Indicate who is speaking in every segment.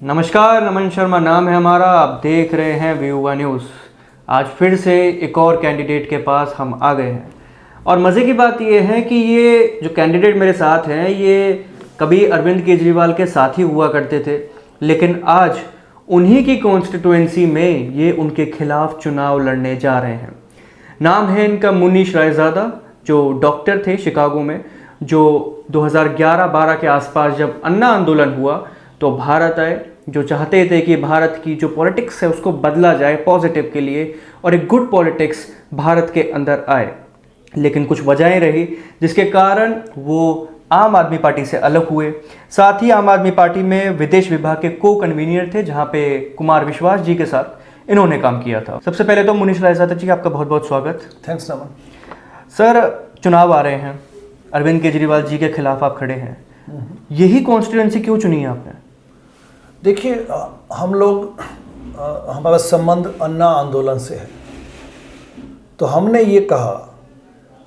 Speaker 1: नमस्कार, नमन शर्मा नाम है हमारा। आप देख रहे हैं व्यूवा न्यूज़। आज फिर से एक और कैंडिडेट के पास हम आ गए हैं और मज़े की बात ये है कि ये जो कैंडिडेट मेरे साथ हैं ये कभी अरविंद केजरीवाल के साथ ही हुआ करते थे, लेकिन आज उन्हीं की कॉन्स्टिट्यूएंसी में ये उनके खिलाफ चुनाव लड़ने जा रहे हैं। नाम है इनका मुनीश रायज़ादा, जो डॉक्टर थे शिकागो में, जो 2011-12 के आसपास जब अन्ना आंदोलन हुआ तो भारत आए, जो चाहते थे कि भारत की जो पॉलिटिक्स है उसको बदला जाए पॉजिटिव के लिए और एक गुड पॉलिटिक्स भारत के अंदर आए। लेकिन कुछ वजहें रही जिसके कारण वो आम आदमी पार्टी से अलग हुए। साथ ही आम आदमी पार्टी में विदेश विभाग के को कन्वीनियर थे, जहाँ पे कुमार विश्वास जी के साथ इन्होंने काम किया था। सबसे पहले तो मुनीश रायज़ादा जी, आपका बहुत बहुत स्वागत।
Speaker 2: थैंक्स नमन।
Speaker 1: सर, चुनाव आ रहे हैं, अरविंद केजरीवाल जी के खिलाफ आप खड़े हैं, यही कॉन्स्टिट्यूएंसी क्यों चुनी है आपने?
Speaker 2: देखिए, हम लोग हमारा संबंध अन्ना आंदोलन से है, तो हमने ये कहा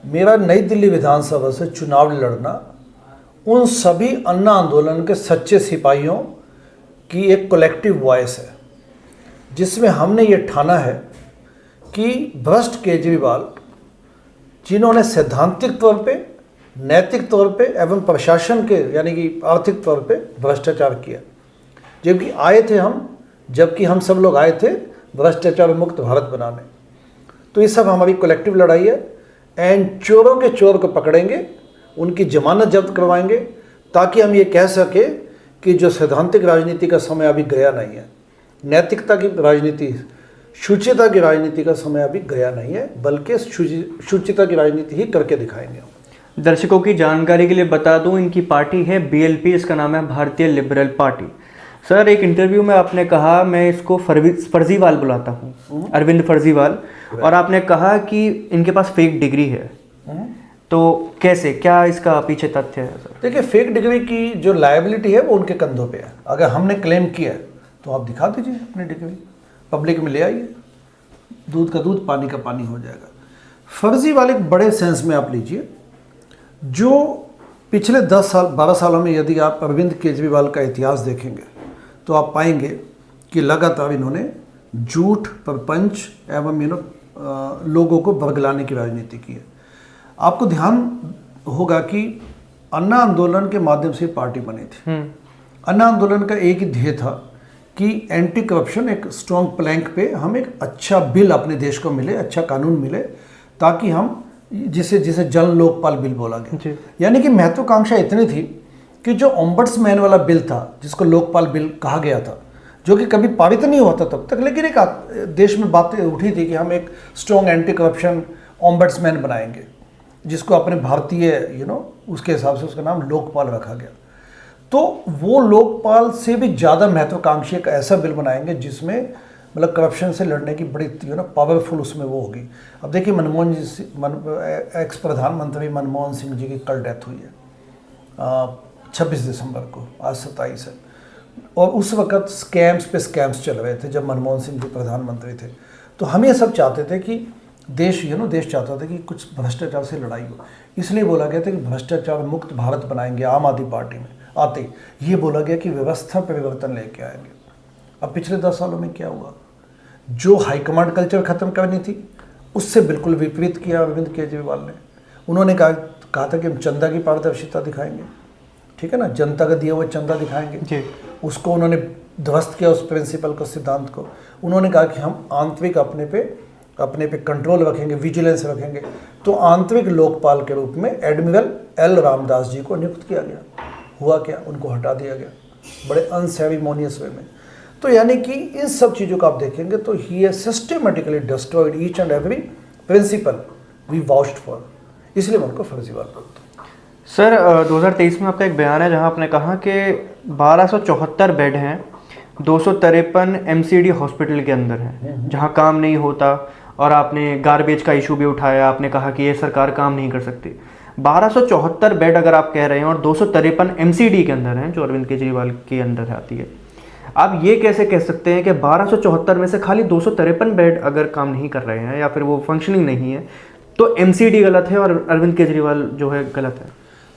Speaker 2: मेरा नई दिल्ली विधानसभा से चुनाव लड़ना उन सभी अन्ना आंदोलन के सच्चे सिपाहियों की एक कलेक्टिव वॉइस है, जिसमें हमने ये ठाना है कि भ्रष्ट केजरीवाल, जिन्होंने सैद्धांतिक तौर पे, नैतिक तौर पे एवं प्रशासन के यानी कि आर्थिक तौर पे भ्रष्टाचार किया, जबकि हम सब लोग आए थे भ्रष्टाचार मुक्त भारत बनाने। तो ये सब हमारी कलेक्टिव लड़ाई है एंड चोरों के चोर को पकड़ेंगे, उनकी जमानत जब्त करवाएंगे, ताकि हम ये कह सके कि जो सैद्धांतिक राजनीति का समय अभी गया नहीं है, नैतिकता की राजनीति, शुचिता की राजनीति का समय अभी गया नहीं है, बल्कि शुचिता की राजनीति ही करके दिखाएंगे।
Speaker 1: दर्शकों की जानकारी के लिए बता दूं, इनकी पार्टी है BLP, इसका नाम है भारतीय लिबरल पार्टी। सर, एक इंटरव्यू में आपने कहा मैं इसको फर्जीवाल बुलाता हूँ, अरविंद फर्जीवाल, और आपने कहा कि इनके पास फेक डिग्री है। तो कैसे, क्या इसका पीछे तथ्य है सर?
Speaker 2: देखिए, फेक डिग्री की जो लायबिलिटी है वो उनके कंधों पे है। अगर हमने क्लेम किया है तो आप दिखा दीजिए अपनी डिग्री, पब्लिक में ले आइए, दूध का दूध पानी का पानी हो जाएगा। फर्जीवाल एक बड़े सेंस में आप लीजिए, जो पिछले 10 साल 12 सालों में यदि आप अरविंद केजरीवाल का इतिहास देखेंगे तो आप पाएंगे कि लगातार इन्होंने झूठ, प्रपंच एवं लोगों को बरगलाने की राजनीति की है। आपको ध्यान होगा कि अन्ना आंदोलन के माध्यम से पार्टी बनी थी। अन्ना आंदोलन का एक ही ध्येय था कि एंटी करप्शन एक स्ट्रॉन्ग प्लैंक पे हम एक अच्छा बिल अपने देश को मिले, अच्छा कानून मिले, ताकि हम जिसे जन लोकपाल बिल बोला गया, यानी कि महत्वाकांक्षा इतनी थी कि जो ओम्बड्समैन वाला बिल था, जिसको लोकपाल बिल कहा गया था, जो कि कभी पारित नहीं हुआ था तब तक, लेकिन एक देश में बातें उठी थी कि हम एक स्ट्रॉन्ग एंटी करप्शन ओम्बड्समैन बनाएंगे, जिसको अपने भारतीय उसके हिसाब से उसका नाम लोकपाल रखा गया। तो वो लोकपाल से भी ज़्यादा महत्वाकांक्षी एक ऐसा बिल बनाएंगे जिसमें मतलब करप्शन से लड़ने की बड़ी पावरफुल उसमें वो होगी। अब देखिए, एक्स प्रधानमंत्री मनमोहन सिंह जी की कल डेथ हुई है 26 दिसंबर को, आज 27 है, और उस वक़्त स्कैम्स पे स्कैम्स चल रहे थे जब मनमोहन सिंह जी प्रधानमंत्री थे। तो हम ये सब चाहते थे कि देश चाहता था कि कुछ भ्रष्टाचार से लड़ाई हो, इसलिए बोला गया था कि भ्रष्टाचार मुक्त भारत बनाएंगे। आम आदमी पार्टी में आते ही ये बोला गया कि व्यवस्था परिवर्तन लेके आएंगे। अब पिछले 10 सालों में क्या हुआ? जो हाईकमांड कल्चर ख़त्म करनी थी उससे बिल्कुल विपरीत किया अरविंद केजरीवाल ने। उन्होंने कहा था कि हम चंदा की पारदर्शिता दिखाएंगे, ठीक है ना, जनता का दिया हुआ चंदा दिखाएंगे। उसको उन्होंने ध्वस्त किया, उस प्रिंसिपल को, सिद्धांत को। उन्होंने कहा कि हम आंतरिक अपने पे कंट्रोल रखेंगे, विजिलेंस रखेंगे। तो आंतरिक लोकपाल के रूप में एडमिरल L रामदास जी को नियुक्त किया गया। हुआ क्या? उनको हटा दिया गया बड़े अनसेरेमोनियस वे में। तो यानी कि इन सब चीज़ों को आप देखेंगे तो ही has systematically destroyed each and every principle we vouched for, इसलिए मैं उनको फर्जीवाल बोलता हूँ।
Speaker 1: सर, 2023 में आपका एक बयान है जहां आपने कहा कि 1274 बेड हैं, 253 MCD हॉस्पिटल के अंदर हैं जहां काम नहीं होता, और आपने गार्बेज का इशू भी उठाया। आपने कहा कि ये सरकार काम नहीं कर सकती। 1274 बेड अगर आप कह रहे हैं और 253 MCD के अंदर हैं, जो अरविंद केजरीवाल के अंदर आती है, आप ये कैसे कह सकते हैं कि 1274 में से खाली 253 बेड अगर काम नहीं कर रहे हैं या फिर वो फंक्शनिंग नहीं है, तो MCD गलत है और अरविंद केजरीवाल जो है गलत है?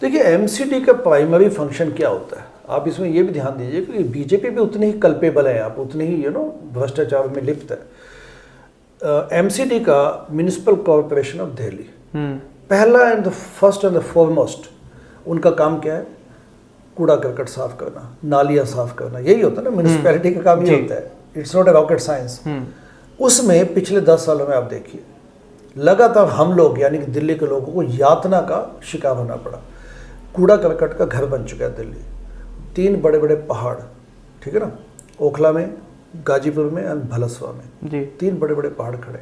Speaker 2: देखिए, MCD का प्राइमरी फंक्शन क्या होता है? आप इसमें ये भी ध्यान दीजिए कि बीजेपी भी उतनी ही कल्पेबल है, आप उतनी ही भ्रष्टाचार में लिप्त है। एमसीडी का म्यूनिसिपल कॉरपोरेशन ऑफ दिल्ली, पहला and the first and the foremost उनका काम क्या है? कूड़ा करकट साफ करना, नालियाँ साफ करना, यही होता है ना म्यूनिसिपैलिटी का काम, ये होता है। It's not a rocket science. उसमें पिछले 10 सालों में आप देखिए लगातार हम लोग यानी कि दिल्ली के लोगों को यातना का शिकार होना पड़ा। कूड़ा करकट का घर बन चुका है दिल्ली। 3 बड़े बड़े पहाड़, ठीक है ना, ओखला में, गाजीपुर में और भलसवा में जी। 3 बड़े बड़े पहाड़ खड़े।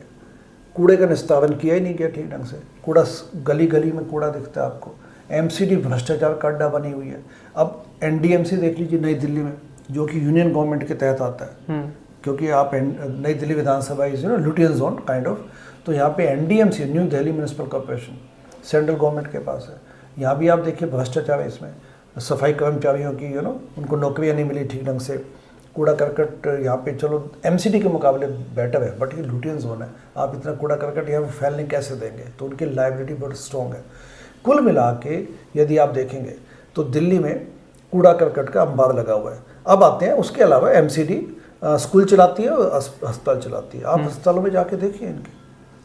Speaker 2: कूड़े का निस्तारण किया ही नहीं गया ठीक ढंग से। कूड़ा गली गली में कूड़ा दिखता है आपको। एमसीडी भ्रष्टाचार का अड्डा बनी हुई है। अब एनडीएमसी देख लीजिए नई दिल्ली में, जो कि यूनियन गवर्नमेंट के तहत आता है, क्योंकि आप नई दिल्ली विधानसभा is Lutyens zone kind of, तो यहाँ पे NDMC, new Delhi municipal corporation, central government के पास है। यहाँ भी आप देखिए भ्रष्टाचार है इसमें। सफाई कर्मचारियों की उनको नौकरियाँ नहीं मिली ठीक ढंग से। कूड़ा करकट यहाँ पे चलो एमसीडी के मुकाबले बेटर है, बट ये लुटियन जोन है। आप इतना कूड़ा करकट यहाँ पे फैलने कैसे देंगे? तो उनकी लाइबिलिटी बहुत स्ट्रॉन्ग है। कुल मिला के यदि आप देखेंगे तो दिल्ली में कूड़ा करकट का अंबार लगा हुआ है। अब आते हैं उसके अलावा एमसीडी स्कूल चलाती है और अस्पताल चलाती है। आप अस्पतालों में जाके देखिए इनके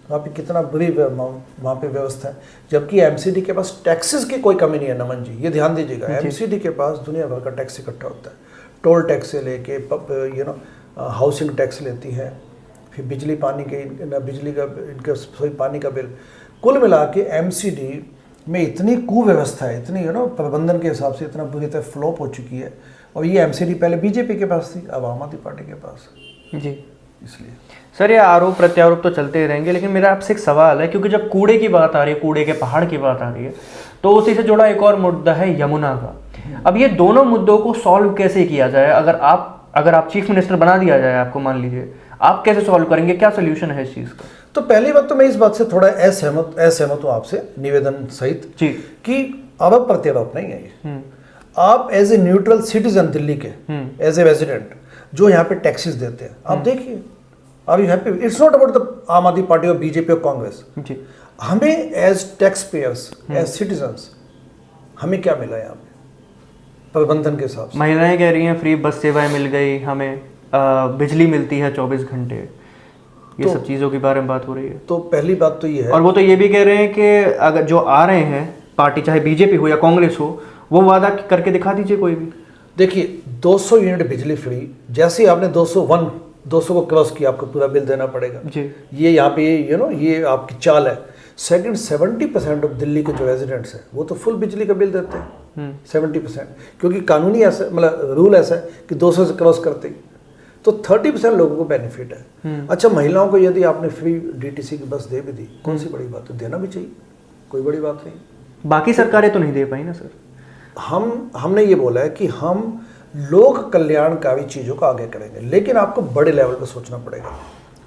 Speaker 2: वहाँ पे कितना बुरी वहाँ पे व्यवस्था है, जबकि एमसीडी के पास टैक्सेस की कोई कमी नहीं है। नमन जी ये ध्यान दीजिएगा, एमसीडी के पास दुनिया भर का टैक्स इकट्ठा होता है। टोल टैक्स से लेके हाउसिंग टैक्स लेती है, फिर बिजली पानी के बिजली का इनके सॉरी पानी का बिल। कुल मिला के एमसीडी में इतनी कुव्यवस्था है, इतनी प्रबंधन के हिसाब से इतना बुरी तरह फ्लॉप हो चुकी है। और ये एमसीडी पहले बीजेपी के पास थी, अब आम आदमी पार्टी के पास
Speaker 1: जी।
Speaker 2: इसलिए
Speaker 1: सर ये आरोप प्रत्यारोप तो चलते ही रहेंगे, लेकिन मेरा आपसे एक सवाल है, क्योंकि जब कूड़े की बात आ रही है, कूड़े के पहाड़ की बात आ रही है, तो उसी से जुड़ा एक और मुद्दा है यमुना का। अब ये दोनों मुद्दों को सॉल्व कैसे किया जाए? अगर आप चीफ मिनिस्टर बना दिया जाए आपको, मान लीजिए, आप कैसे सॉल्व करेंगे? क्या सोल्यूशन है इस चीज़ का?
Speaker 2: तो पहली बात तो मैं इस बात से थोड़ा असहमत हूँ आपसे निवेदन सहित जी, कि आरोप प्रत्यारोप नहीं है ये। आप as a neutral citizen Delhi के, एज ए रेजिडेंट जो यहाँ पे टैक्सेस देते हैं, आप देखिए, are you happy? It's not about the Aam Aadmi Party और बीजेपी और कांग्रेस। हमें as taxpayers, as citizens, हमें क्या मिला यहाँ पे प्रबंधन के हिसाब से?
Speaker 1: महिलाएं कह रही हैं फ्री बस सेवाएं मिल गई हमें, बिजली मिलती है 24 घंटे, ये सब चीज़ों के बारे में बात हो रही है।
Speaker 2: तो पहली बात तो ये है,
Speaker 1: और वो तो ये भी कह रहे हैं कि अगर जो आ रहे हैं पार्टी, चाहे बीजेपी हो या कांग्रेस हो, वो वादा करके दिखा दीजिए कोई भी।
Speaker 2: देखिए 200 यूनिट बिजली फ्री, जैसे ही आपने 200 को क्रॉस किया आपको पूरा बिल देना पड़ेगा जी। ये यहाँ पे ये आपकी चाल है। सेकंड, 70% ऑफ दिल्ली के जो रेजिडेंट्स हैं वो तो फुल बिजली का बिल देते हैं, 70%, क्योंकि कानूनी ऐसा मतलब रूल ऐसा है कि 200 से क्रॉस करते ही, तो 30% लोगों को बेनिफिट है। अच्छा, महिलाओं को यदि आपने फ्री डीटीसी की बस दे भी दी, कौन सी बड़ी बात है? देना भी चाहिए, कोई बड़ी बात नहीं।
Speaker 1: बाकी सरकारें तो नहीं दे पाई ना सर।
Speaker 2: हमने ये बोला है कि हम लोक कल्याणकारी चीज़ों को आगे करेंगे, लेकिन आपको बड़े लेवल पर सोचना पड़ेगा।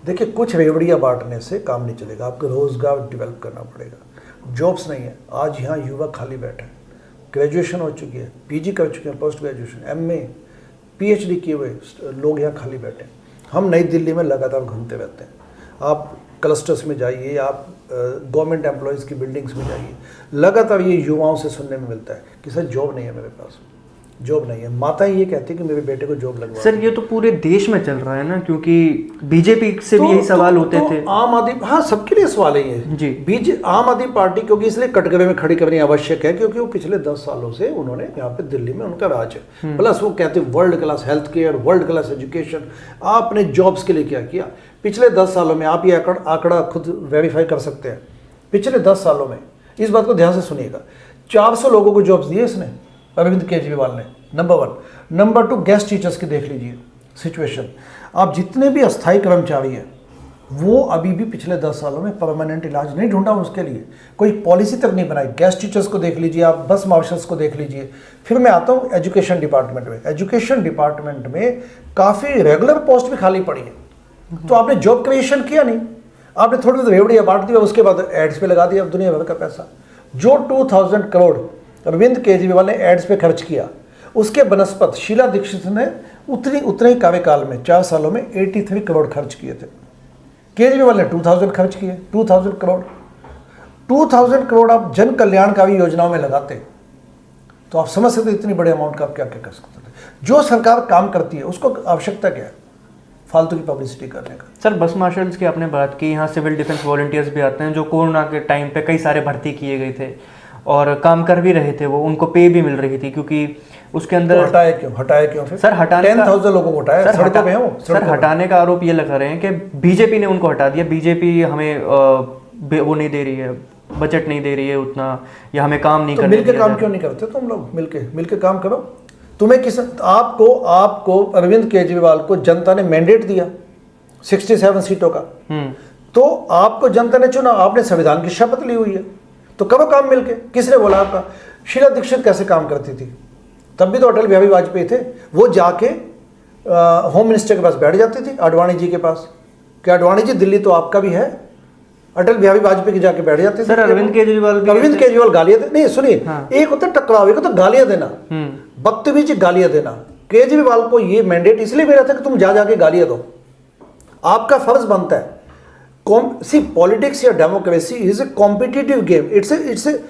Speaker 2: देखिए कुछ रेवड़ियाँ बांटने से काम नहीं चलेगा, आपको रोजगार डेवलप करना पड़ेगा। जॉब्स नहीं है, आज यहाँ युवा खाली बैठे हैं, ग्रेजुएशन हो चुकी है, पीजी कर चुके हैं, पोस्ट ग्रेजुएशन, एमए, पीएचडी किए हुए लोग यहाँ खाली बैठे हैं। हम नई दिल्ली में लगातार घूमते रहते हैं, आप क्लस्टर्स में जाइए, आप गवर्नमेंट एम्प्लॉयज़ की बिल्डिंग्स में जाइए, लगातार ये युवाओं से सुनने में मिलता है कि सर जॉब नहीं है मेरे पास, जॉब नहीं है। माताएं ये कहती है कि मेरे बेटे को जॉब लगवा।
Speaker 1: सर ये तो पूरे देश में चल रहा है ना, क्योंकि बीजेपी से भी यही सवाल होते थे।
Speaker 2: आम आदमी, हाँ सबके लिए सवाल है ये जी। आम आदमी पार्टी क्योंकि इसलिए कटघरे में खड़ी करनी आवश्यक है, क्योंकि वो पिछले 10 सालों से उन्होंने यहाँ पे दिल्ली में उनका राज है। प्लस वो कहते हैं world class health care, world class education. आपने जॉब्स के लिए क्या किया पिछले 10 सालों में? आप ये आंकड़ा खुद वेरीफाई कर सकते हैं। पिछले 10 सालों में, इस बात को ध्यान से सुनिएगा, 400 लोगों को जॉब्स दिए इसने, अरविंद केजरीवाल ने, नंबर 1। नंबर 2, गेस्ट टीचर्स की देख लीजिए सिचुएशन। आप जितने भी अस्थायी कर्मचारी हैं वो अभी भी पिछले 10 सालों में परमानेंट इलाज नहीं ढूंढा उसके लिए, कोई पॉलिसी तक नहीं बनाई। गेस्ट टीचर्स को देख लीजिए, आप बस मार्शल्स को देख लीजिए। फिर मैं आता हूँ एजुकेशन डिपार्टमेंट में। एजुकेशन डिपार्टमेंट में काफ़ी रेगुलर पोस्ट भी खाली पड़ी है, तो आपने जॉब क्रिएशन किया नहीं, आपने थोड़ी देर रेवड़ियाँ बांट दी, उसके बाद एड्स पे लगा दिया दुनिया भर का पैसा। जो 2000 करोड़ अरविंद केजरीवाल ने एड्स पे खर्च किया, उसके बनस्पत शीला दीक्षित ने उतने ही कार्यकाल में 4 सालों में 83 करोड़ खर्च किए थे। केजरीवाल ने 2000 खर्च किए, 2000 करोड़। 2000 करोड़ आप जन कल्याणकारी योजनाओं में लगाते तो आप समझ सकते इतनी बड़े अमाउंट का आप क्या क्या कर सकते थे। जो सरकार काम करती है उसको आवश्यकता क्या है फालतू की पब्लिसिटी करने का।
Speaker 1: सर बस मार्शल्स की आपने बात की, यहाँ सिविल डिफेंस वॉलंटियर्स भी आते हैं जो कोरोना के टाइम पे कई सारे भर्ती किए गए थे और काम कर भी रहे थे, वो उनको पे भी मिल रही थी क्योंकि उसके अंदर
Speaker 2: तो हटाया क्यों फिर?
Speaker 1: सर हटाने
Speaker 2: 10,000 लोगों को हटाया, सड़कों पे हैं वो,
Speaker 1: सर हटाने का आरोप ये लगा रहे हैं कि बीजेपी ने उनको हटा दिया, बीजेपी हमें वो नहीं दे रही है, बजट नहीं दे रही है उतना, या हमें काम नहीं
Speaker 2: तो
Speaker 1: करने
Speaker 2: मिलके
Speaker 1: दिया
Speaker 2: काम
Speaker 1: जा
Speaker 2: क्यों नहीं करते तुम लोग? मिलके काम करो। तुम्हें किस आपको अरविंद केजरीवाल को जनता ने मैंडेट दिया 67 सीटों का, तो आपको जनता ने चुना, आपने संविधान की शपथ ली हुई है, तो करो काम मिलके। किसने बोला आपका? शीला दीक्षित कैसे काम करती थी? तब भी तो अटल बिहारी वाजपेयी थे, वो जाके होम मिनिस्टर के पास बैठ जाती थी, आडवाणी जी के पास। क्या आडवाणी जी दिल्ली तो आपका भी है, अटल बिहारी वाजपेयी के जाके बैठ जाते थे।
Speaker 1: सर अरविंद केजरीवाल
Speaker 2: गालियां दे, नहीं सुनिए, एक होता है टकराव, एक होता है गालियां देना, बदतमीजी गालियां देना। केजरीवाल को ये मैंडेट इसलिए मिला था कि तुम जाके गालियां दो, आपका फर्ज बनता है। सी पॉलिटिक्स या democracy is a competitive game, it's a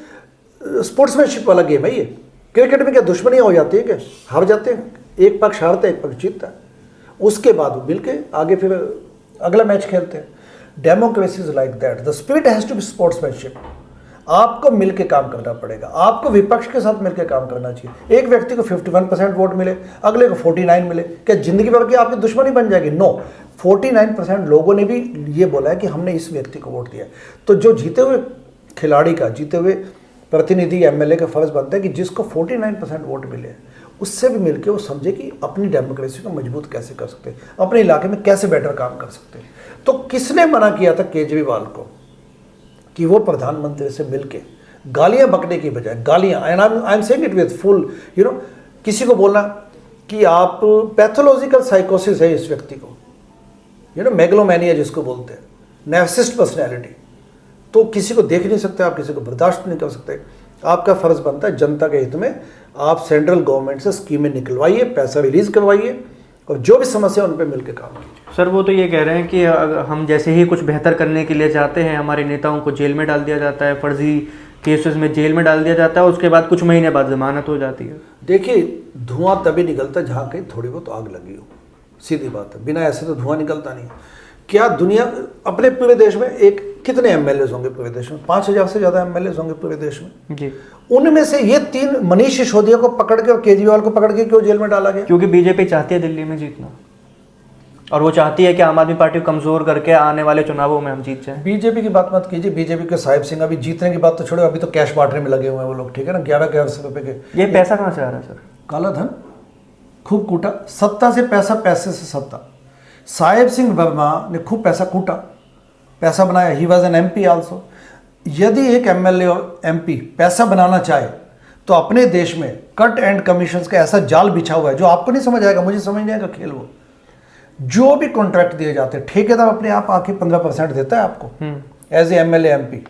Speaker 2: sportsmanship वाला गेम है ये। क्रिकेट में क्या दुश्मनियां हो जाती है, क्या हार जाते हैं, एक पक्ष हारता है एक पक्ष जीतता है, उसके बाद वो मिलके आगे फिर अगला मैच खेलते हैं। Democracy is like that, the spirit has to be sportsmanship. आपको मिलके काम करना पड़ेगा, आपको विपक्ष के साथ मिलकर काम करना चाहिए। एक व्यक्ति को 51% वोट मिले, अगले को 49 मिले, क्या जिंदगी भर की आपकी दुश्मनी बन जाएगी? नो, 49% लोगों ने भी ये बोला है कि हमने इस व्यक्ति को वोट दिया। तो जो जीते हुए खिलाड़ी का, जीते हुए प्रतिनिधि एमएलए का फर्ज बनता है कि जिसको 49% वोट मिले उससे भी मिलकर वो समझे कि अपनी डेमोक्रेसी को मजबूत कैसे कर सकते हैं, अपने इलाके में कैसे बेटर काम कर सकते हैं। तो किसने मना किया था केजरीवाल को कि वो प्रधानमंत्री से मिलके गालियां बकने की बजाय, गालियां, and I am saying it with full किसी को बोलना कि आप पैथोलॉजिकल साइकोसिस है इस व्यक्ति को, मेगलोमैनिया जिसको बोलते हैं, नार्सिसिस्ट पर्सनैलिटी, तो किसी को देख नहीं सकते आप, किसी को बर्दाश्त नहीं कर सकते। आपका फर्ज बनता है जनता के हित में आप सेंट्रल गवर्नमेंट से स्कीमें निकलवाइए, पैसा रिलीज करवाइए और जो भी समस्या उन पर मिलकर काम कीजिए।
Speaker 1: सर वो तो ये कह रहे हैं कि हम जैसे ही कुछ बेहतर करने के लिए जाते हैं, हमारे नेताओं को जेल में डाल दिया जाता है, फर्जी केसेस में जेल में डाल दिया जाता है, उसके बाद कुछ महीने बाद जमानत हो जाती है।
Speaker 2: देखिए, धुआं तभी निकलता है जहाँ कहीं थोड़ी बहुत आग लगी हो, सीधी बात है, बिना ऐसे तो धुआं निकलता नहीं। क्या दुनिया अपने पूरे देश में कितने एमएलए होंगे पूरे देश में? 5,000 से ज़्यादा एमएलए होंगे पूरे देश में
Speaker 1: जी।
Speaker 2: उनमें से ये 3 मनीष सिसोदिया को पकड़ के और केजरीवाल को पकड़ के क्यों जेल में डाला गया?
Speaker 1: क्योंकि बीजेपी चाहती है दिल्ली में जीतना, और वो चाहती है कि आम आदमी पार्टी को कमजोर करके आने वाले चुनावों में हम जीत जाएं।
Speaker 2: बीजेपी की बात मत कीजिए, बीजेपी के साहिब सिंह अभी जीतने की बात तो छोड़ो, अभी तो कैश बांटने में लगे हुए हैं वो लोग, ठीक है ना, 11,000 रुपए के।
Speaker 1: ये पैसा कहाँ से आ रहा है सर?
Speaker 2: काला धन खूब कूटा, सत्ता से पैसा, पैसे से सत्ता। साहिब सिंह वर्मा ने खूब पैसा कूटा, पैसा बनाया, he was an MP also. यदि एक एमएलए और एमपी पैसा बनाना चाहे तो अपने देश में कट एंड कमीशंस का ऐसा जाल बिछा हुआ है जो आपको नहीं समझ आएगा, मुझे समझ नहीं आएगा खेल। वो जो भी कॉन्ट्रैक्ट दिए जाते हैं, ठेकेदार अपने आप आके 15% देता है आपको एज ए एमएलए एमपी,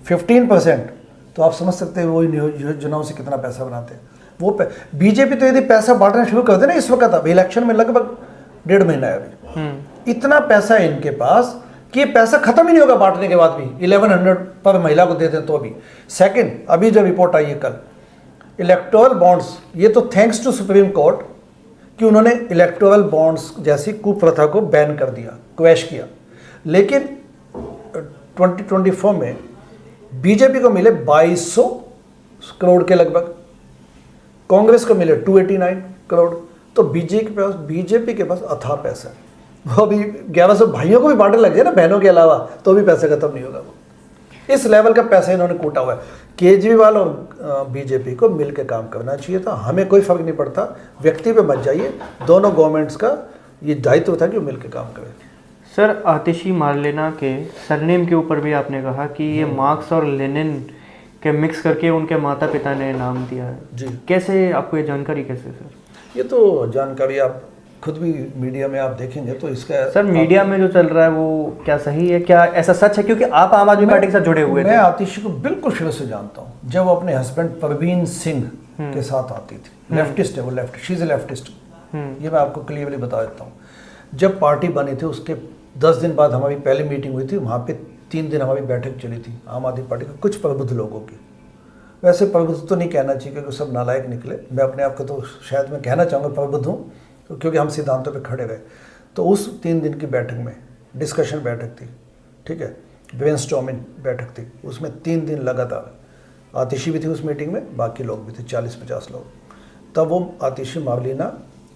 Speaker 2: 15%, तो आप समझ सकते हैं वो योजनाओं से कितना पैसा बनाते हैं वो। बीजेपी तो यदि पैसा बांटना शुरू कर दे ना इस वक्त, अभी इलेक्शन में लगभग 1.5 महीना है अभी, इतना पैसा है इनके पास कि पैसा खत्म ही नहीं होगा बांटने के बाद भी। 1100 पर महिला को दे दें तो भी। सेकंड, अभी जो रिपोर्ट आई है कल, इलेक्टोरल बॉन्ड्स, ये तो थैंक्स टू सुप्रीम कोर्ट कि उन्होंने इलेक्टोरल बॉन्ड्स जैसी कुप्रथा को बैन कर दिया, क्वैश किया। लेकिन 2024 में बीजेपी को मिले 2200 करोड़ के लगभग, कांग्रेस को मिले 289 करोड़। तो बीजेपी के पास अथाह पैसा है। वो अभी 1100 भाइयों को भी बांटने लग जाए ना, बहनों के अलावा, तो भी पैसा खत्म नहीं होगा। वो इस लेवल का पैसा इन्होंने कूटा हुआ है। केजरीवाल और बीजेपी को मिलकर काम करना चाहिए था। हमें कोई फर्क नहीं पड़ता, व्यक्ति पे मत जाइए, दोनों गवर्नमेंट्स का ये दायित्व था कि वो मिलकर काम करें।
Speaker 1: सर आतिशी मार्लेना के सरनेम के ऊपर भी आपने कहा कि ये मार्क्स और लेनिन के मिक्स करके उनके माता पिता ने नाम दिया है
Speaker 2: जी।
Speaker 1: कैसे, आपको ये जानकारी कैसे सर?
Speaker 2: ये तो जानकारी आप खुद भी मीडिया में आप देखेंगे तो इसका
Speaker 1: सर मीडिया में जो चल रहा है वो क्या सही है, क्या ऐसा सच है? क्योंकि आप आम आदमी पार्टी के साथ जुड़े हुए थे।
Speaker 2: मैं आतिशी को बिल्कुल शुरू से जानता हूँ, जब वो अपने हस्बैंड परवीन सिंह के साथ आती थी। लेफ्टिस्ट है वो, शी इज ए लेफ्टिस्ट, ये मैं आपको क्लियरली बता देता हूँ। जब पार्टी बनी थी उसके 10 दिन बाद हमारी पहली मीटिंग हुई थी, वहाँ पे 3 दिन हमारी बैठक चली थी आम आदमी पार्टी के कुछ प्रबुद्ध लोगों की। वैसे प्रबुद्ध तो नहीं कहना चाहिए क्योंकि सब नालायक निकले, मैं अपने आप को तो शायद मैं कहना चाहूँगा प्रबुद्ध हूँ, क्योंकि हम सिद्धांतों पे खड़े रहे। तो उस 3 दिन की बैठक में डिस्कशन बैठक थी, ठीक है, ब्रेनस्टॉर्मिंग बैठक थी, उसमें 3 दिन लगातार, आतिशी भी थी उस मीटिंग में, बाकी लोग भी थे 40-50 लोग। तब वो आतिशी मावलीना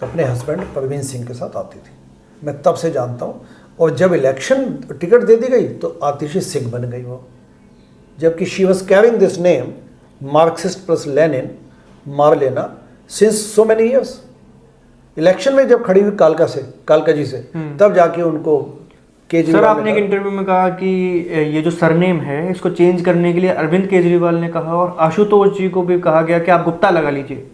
Speaker 2: अपने हस्बैंड परवीन सिंह के साथ आती थी, मैं तब से जानता हूँ। और जब इलेक्शन टिकट दे दी गई तो आतिशी सिंह बन गई वो, जबकि she was carrying this name Marxist plus Lenin मावलीना since so many years. Election में जब खड़ी हुई कालका जी से तब जाके उनको
Speaker 1: सर आपने एक इंटरव्यू में कहा कि ये जो सरनेम है इसको चेंज करने के लिए अरविंद केजरीवाल ने कहा और आशुतोष जी को भी कहा गया कि आप गुप्ता लगा लीजिए।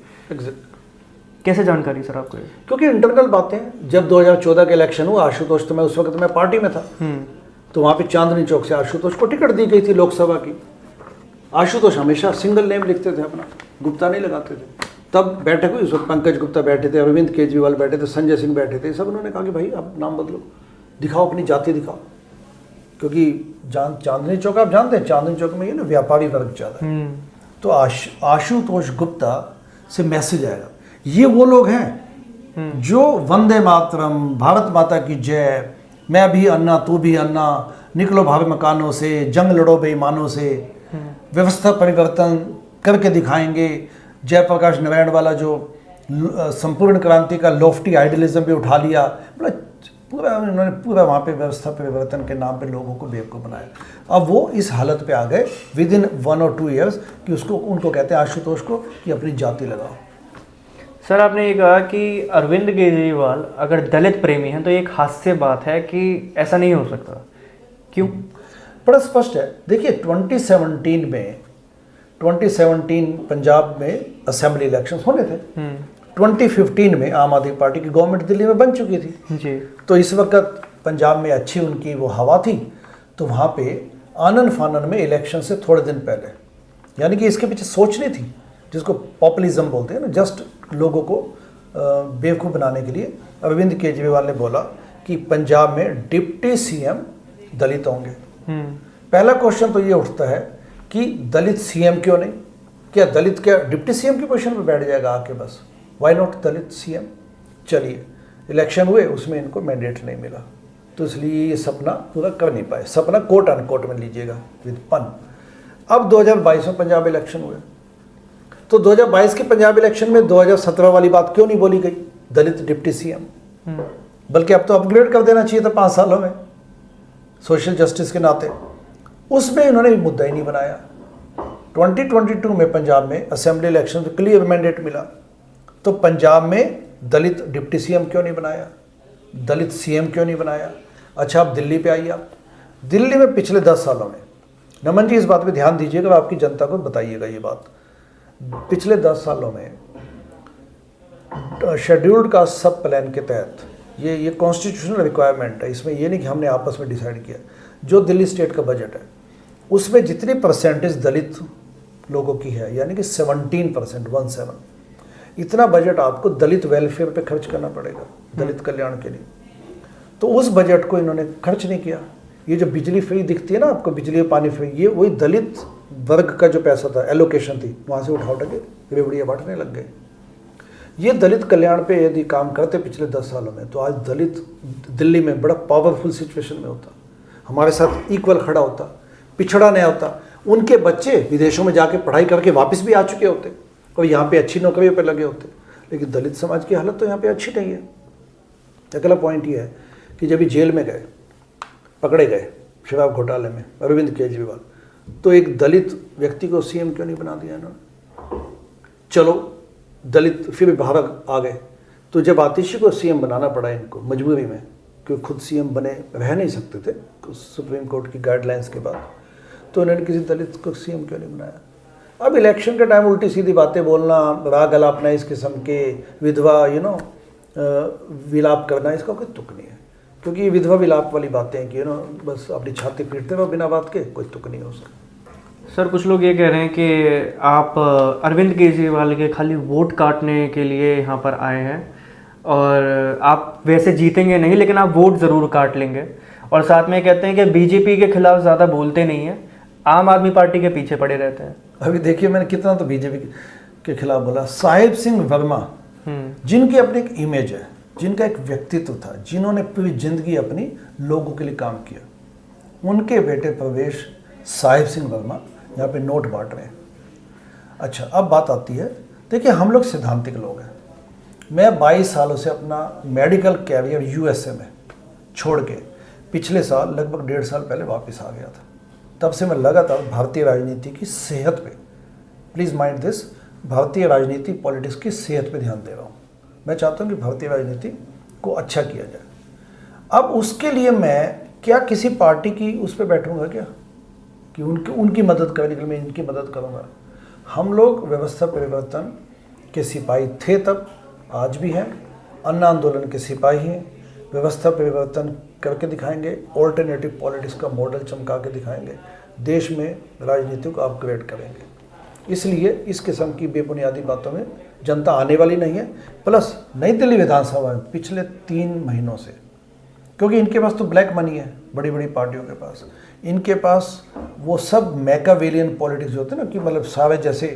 Speaker 1: कैसे जानकारी सर आपको?
Speaker 2: क्योंकि इंटरनल बातें हैं। जब 2014 का इलेक्शन हुआ, आशुतोष तो मैं उस वक्त मैं पार्टी में था, तो वहाँ पे चांदनी चौक से आशुतोष को टिकट दी गई थी लोकसभा की। आशुतोष हमेशा सिंगल नेम लिखते थे अपना, गुप्ता नहीं लगाते थे। तब बैठक हुई, उस वक्त पंकज गुप्ता बैठे थे, अरविंद केजरीवाल बैठे थे, संजय सिंह बैठे थे, सब उन्होंने कहा कि भाई आप नाम बदलो, दिखाओ अपनी जाति दिखाओ, क्योंकि चांदनी चौक आप जानते हैं, चांदनी चौक में ये ना व्यापारी वर्ग ज़्यादा है। तो आशुतोष गुप्ता से मैसेज आएगा, ये वो लोग हैं जो वंदे मातरम, भारत माता की जय, मैं भी अन्ना तू भी अन्ना, निकलो भावे मकानों से, जंग लड़ो बेईमानों से, व्यवस्था परिवर्तन करके दिखाएंगे। जयप्रकाश नारायण वाला जो संपूर्ण क्रांति का लॉफ्टी आइडियलिज्म भी उठा लिया, मतलब पूरा उन्होंने पूरा वहाँ पे व्यवस्था परिवर्तन के नाम पे लोगों को बेवकूफ़ बनाया। अब वो इस हालत पे आ गए विद इन 1 और 2 ईयर्स कि उनको कहते हैं आशुतोष को कि अपनी जाति लगाओ।
Speaker 1: सर आपने ये कहा कि अरविंद केजरीवाल अगर दलित प्रेमी हैं तो एक हास्य बात है कि ऐसा नहीं हो सकता, क्यों?
Speaker 2: बड़ा स्पष्ट है। देखिए 2017 पंजाब में असेंबली इलेक्शंस होने थे। 2015 में आम आदमी पार्टी की गवर्नमेंट दिल्ली में बन चुकी थी
Speaker 1: जी।
Speaker 2: तो इस वक्त पंजाब में अच्छी उनकी वो हवा थी, तो वहाँ पे आनन फानन में इलेक्शन से थोड़े दिन पहले, यानी कि इसके पीछे सोच नहीं थी, जिसको पॉपुलिज्म बोलते हैं ना, जस्ट लोगों को बेवकूफ़ बनाने के लिए अरविंद केजरीवाल ने बोला कि पंजाब में डिप्टी सीएम दलित होंगे। पहला क्वेश्चन तो ये उठता है कि दलित सीएम क्यों नहीं? क्या दलित क्या डिप्टी सीएम की पोजीशन पर बैठ जाएगा आके? बस वाई नॉट दलित सीएम? चलिए इलेक्शन हुए, उसमें इनको मैंडेट नहीं मिला, तो इसलिए ये सपना पूरा कर नहीं पाए। सपना कोट अनकोट में लीजिएगा विद पन। अब 2022 में पंजाब इलेक्शन हुए, तो 2022 के पंजाब इलेक्शन में 2017 वाली बात क्यों नहीं बोली गई, दलित डिप्टी सीएम? बल्कि अब तो अपग्रेड कर देना चाहिए था 5 सालों में सोशल जस्टिस के नाते। उसमें इन्होंने मुद्दा ही नहीं बनाया। 2022 में पंजाब में असेंबली इलेक्शन में क्लियर मैंडेट मिला, तो पंजाब में दलित डिप्टी सीएम क्यों नहीं बनाया, दलित सीएम क्यों नहीं बनाया? अच्छा अब दिल्ली पे आइए। आप दिल्ली में पिछले 10 सालों में, नमन जी इस बात पे ध्यान दीजिएगा, आपकी जनता को बताइएगा ये बात, पिछले 10 सालों में शेड्यूल्ड कास्ट सब प्लान के तहत ये कॉन्स्टिट्यूशनल रिक्वायरमेंट है, इसमें ये नहीं कि हमने आपस में डिसाइड किया, जो दिल्ली स्टेट का बजट है उसमें जितनी परसेंटेज दलित लोगों की है, यानी कि 17%, 17, इतना बजट आपको दलित वेलफेयर पे खर्च करना पड़ेगा, दलित कल्याण के लिए। तो उस बजट को इन्होंने खर्च नहीं किया। ये जो बिजली फ्री दिखती है ना आपको, बिजली पानी फ्री, ये वही दलित वर्ग का जो पैसा था, एलोकेशन थी, वहाँ से उठा के रेवड़ियाँ बांटने लग गए। ये दलित कल्याण पे यदि काम करते पिछले 10 सालों में, तो आज दलित दिल्ली में बड़ा पावरफुल सिचुएशन में होता, हमारे साथ इक्वल खड़ा होता, पिछड़ा नहीं होता। उनके बच्चे विदेशों में जाके पढ़ाई करके वापस भी आ चुके होते और यहाँ पे अच्छी नौकरियों पे लगे होते। लेकिन दलित समाज की हालत तो यहाँ पे अच्छी नहीं है। अगला पॉइंट ये है कि जब जेल में गए, पकड़े गए शराब घोटाले में अरविंद केजरीवाल, तो एक दलित व्यक्ति को सीएम क्यों नहीं बना दिया इन्होंने? चलो दलित फिर भी बाहर आ गए, तो जब आतिशी को सीएम बनाना पड़ा इनको मजबूरी में, क्योंकि खुद सीएम बने रह नहीं सकते थे सुप्रीम कोर्ट की गाइडलाइंस के बाद, तो उन्होंने किसी दलित को सीएम क्यों नहीं बनाया? अब इलेक्शन के टाइम उल्टी सीधी बातें बोलना, राग अलापना, इस किस्म के विधवा विलाप करना, इसका कोई तुक नहीं है। क्योंकि ये विधवा विलाप वाली बातें हैं कि बस अपनी छाती पीटते रहो बिना बात के, कोई तुक नहीं हो उसका।
Speaker 1: सर कुछ लोग ये कह रहे हैं कि आप अरविंद केजरीवाल के खाली वोट काटने के लिए यहाँ पर आए हैं और आप वैसे जीतेंगे नहीं, लेकिन आप वोट ज़रूर काट लेंगे। और साथ में कहते हैं कि बीजेपी के खिलाफ ज़्यादा बोलते नहीं हैं, आम आदमी पार्टी के पीछे पड़े रहते हैं।
Speaker 2: अभी देखिए मैंने कितना तो बीजेपी के खिलाफ बोला। साहिब सिंह वर्मा, जिनकी अपनी एक इमेज है, जिनका एक व्यक्तित्व था, जिन्होंने पूरी जिंदगी अपनी लोगों के लिए काम किया, उनके बेटे प्रवेश साहिब सिंह वर्मा यहाँ पे नोट बांट रहे हैं। अच्छा, अब बात आती है, देखिए हम लोग सिद्धांतिक लोग हैं। मैं 22 सालों से अपना मेडिकल कैरियर यूएसए में छोड़ के पिछले साल लगभग 1.5 साल पहले वापस आ गया था। तब से मैं लगातार भारतीय राजनीति की सेहत पे, प्लीज़ माइंड दिस, भारतीय राजनीति पॉलिटिक्स की सेहत पे ध्यान दे रहा हूँ। मैं चाहता हूँ कि भारतीय राजनीति को अच्छा किया जाए। अब उसके लिए मैं क्या किसी पार्टी की उस पर बैठूंगा क्या कि उनकी मदद करने के लिए मैं इनकी मदद करूँगा? हम लोग व्यवस्था परिवर्तन के सिपाही थे तब, आज भी हैं, अन्ना आंदोलन के सिपाही हैं। व्यवस्था परिवर्तन करके दिखाएंगे, ऑल्टरनेटिव पॉलिटिक्स का मॉडल चमका के दिखाएंगे, देश में राजनीति को अपग्रेड करेंगे। इसलिए इस किस्म की बेबुनियादी बातों में जनता आने वाली नहीं है। प्लस नई दिल्ली विधानसभा में पिछले 3 महीनों से, क्योंकि इनके पास तो ब्लैक मनी है, बड़ी बड़ी पार्टियों के पास, इनके पास वो सब मैकावेलियन पॉलिटिक्स जो होते हैं ना, कि मतलब सारे जैसे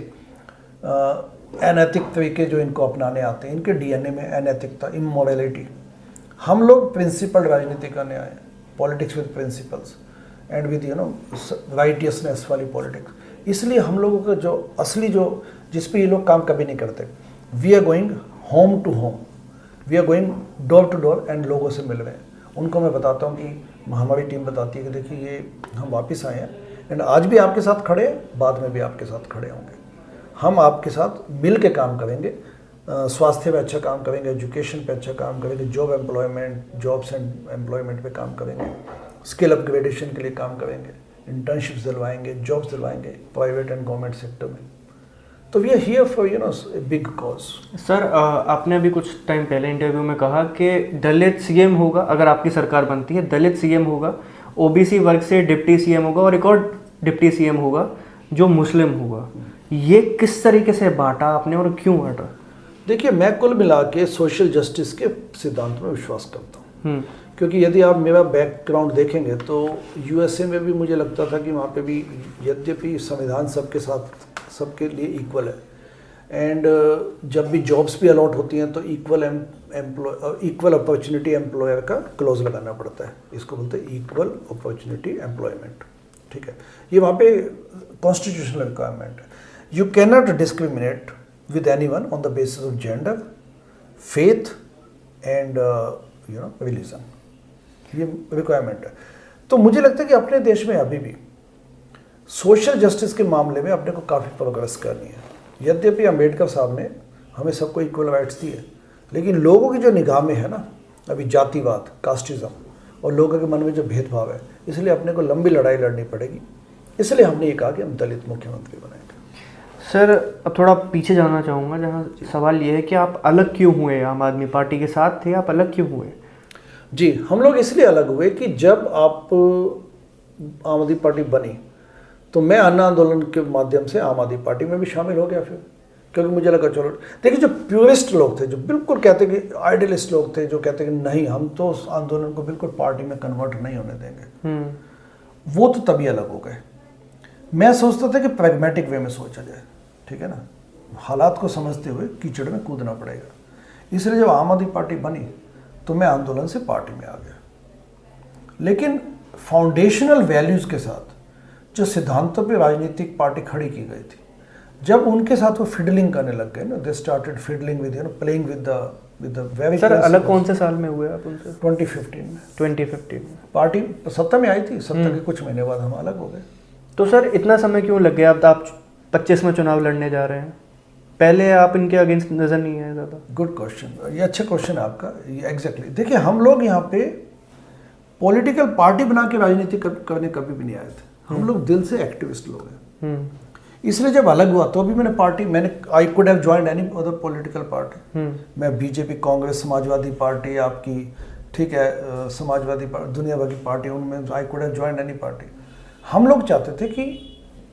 Speaker 2: अनैतिक तरीके जो इनको अपनाने आते हैं, इनके डीएनए में अनैतिकता, इमोरलिटी। हम लोग प्रिंसिपल राजनीति करने आए, politics with principles and with righteousness वाली पॉलिटिक्स। इसलिए हम लोगों का जो असली जो जिस पे ये लोग काम कभी नहीं करते, we are going home to home, we are going door to door and लोगों से मिल रहे हैं। उनको मैं बताता हूँ कि हमारी टीम बताती है कि देखिए ये हम वापस आए हैं एंड आज भी आपके साथ खड़े हैं, बाद में भी आपके साथ खड़े होंगे। हम आपके साथ मिल के काम करेंगे, स्वास्थ्य पे अच्छा काम करेंगे, एजुकेशन पे अच्छा काम करेंगे, जॉब्स एंड एम्प्लॉयमेंट पे काम करेंगे, स्किल अपग्रेडेशन के लिए काम करेंगे, इंटर्नशिप्स दिलवाएंगे, जॉब्स दिलवाएंगे प्राइवेट एंड गवर्नमेंट सेक्टर में। तो we are here for a big cause.
Speaker 1: Sir, आपने अभी कुछ टाइम पहले इंटरव्यू में कहा कि दलित सीएम होगा अगर आपकी सरकार बनती है, दलित सीएम होगा, ओबीसी वर्ग से डिप्टी सीएम होगा और एक और डिप्टी सीएम होगा जो मुस्लिम होगा। ये किस तरीके से बांटा आपने और क्यों बांटा?
Speaker 2: देखिए, मैं कुल मिला के सोशल जस्टिस के सिद्धांत में विश्वास करता हूँ, क्योंकि यदि आप मेरा बैकग्राउंड देखेंगे तो यूएसए में भी मुझे लगता था कि वहाँ पे भी यद्यपि संविधान सबके साथ सबके लिए इक्वल है एंड जब भी जॉब्स भी अलॉट होती हैं तो इक्वल अपॉर्चुनिटी एम्प्लॉयर का क्लोज लगाना पड़ता है। इसको बोलते हैं इक्वल अपॉर्चुनिटी एम्प्लॉयमेंट, ठीक है। ये वहाँ पे कॉन्स्टिट्यूशनल रिक्वायरमेंट है। You can not discriminate with anyone on the basis of gender, faith and religion। ये रिक्वायरमेंट है। तो मुझे लगता है कि अपने देश में अभी भी सोशल जस्टिस के मामले में अपने को काफ़ी प्रोग्रेस करनी है। यद्यपि अम्बेडकर साहब ने हमें सबको इक्वल राइट्स दिए, लेकिन लोगों की जो निगाह में है ना अभी जातिवाद, कास्टिज्म और लोगों के मन में जो भेदभाव है, इसलिए अपने को लंबी लड़ाई लड़नी पड़ेगी। इसलिए हमने ये कहा कि हम दलित मुख्यमंत्री बनाएंगे।
Speaker 1: सर, अब थोड़ा पीछे जाना चाहूँगा, जहाँ सवाल ये है कि आप अलग क्यों हुए? आम आदमी पार्टी के साथ थे, आप अलग क्यों हुए?
Speaker 2: जी, हम लोग इसलिए अलग हुए कि जब आप आम आदमी पार्टी बनी तो मैं अन्ना आंदोलन के माध्यम से आम आदमी पार्टी में भी शामिल हो गया फिर, क्योंकि मुझे लगा चलो देखिए, जो प्योरिस्ट लोग थे, जो बिल्कुल कहते कि आइडियलिस्ट लोग थे, जो कहते कि नहीं हम तो उस आंदोलन को बिल्कुल पार्टी में कन्वर्ट नहीं होने देंगे, वो तो तभी अलग हो गए। मैं सोचता था कि प्रैग्मेटिक वे में सोचा जाए, ठीक है ना, हालात को समझते हुए कीचड़ में कूदना पड़ेगा। इसलिए जब आम आदमी पार्टी बनी तो मैं आंदोलन से पार्टी में आ गया, लेकिन फाउंडेशनल वैल्यूज़ के साथ जो सिद्धांतों पे राजनीतिक पार्टी खड़ी की गई थी, जब उनके साथ वो फिडलिंग करने लग गए ना, they started fiddling with playing with the very.
Speaker 1: Sir, अलग कौन से साल में हुए आप उनसे?
Speaker 2: 2015 में।
Speaker 1: 2015 में
Speaker 2: पार्टी सत्ता में आई थी, सत्ता के कुछ महीने बाद हम अलग हो गए।
Speaker 1: तो सर, इतना समय क्यों लग गया? अब आप 25 में चुनाव लड़ने जा रहे हैं, पहले आप इनके अगेंस्ट नजर नहीं आए ज़्यादा?
Speaker 2: गुड क्वेश्चन, ये अच्छा क्वेश्चन है आपका। ये एग्जैक्टली देखिए, हम लोग यहाँ पे पॉलिटिकल पार्टी बना के राजनीति करने कभी भी नहीं आए थे। हम लोग दिल से एक्टिविस्ट लोग हैं। इसलिए जब अलग हुआ तो अभी मैंने I could have joined any other political party. मैं बीजेपी, कांग्रेस, समाजवादी पार्टी आपकी, ठीक है, समाजवादी दुनिया भर की पार्टी, उनमें I could have joined any party. हम लोग चाहते थे कि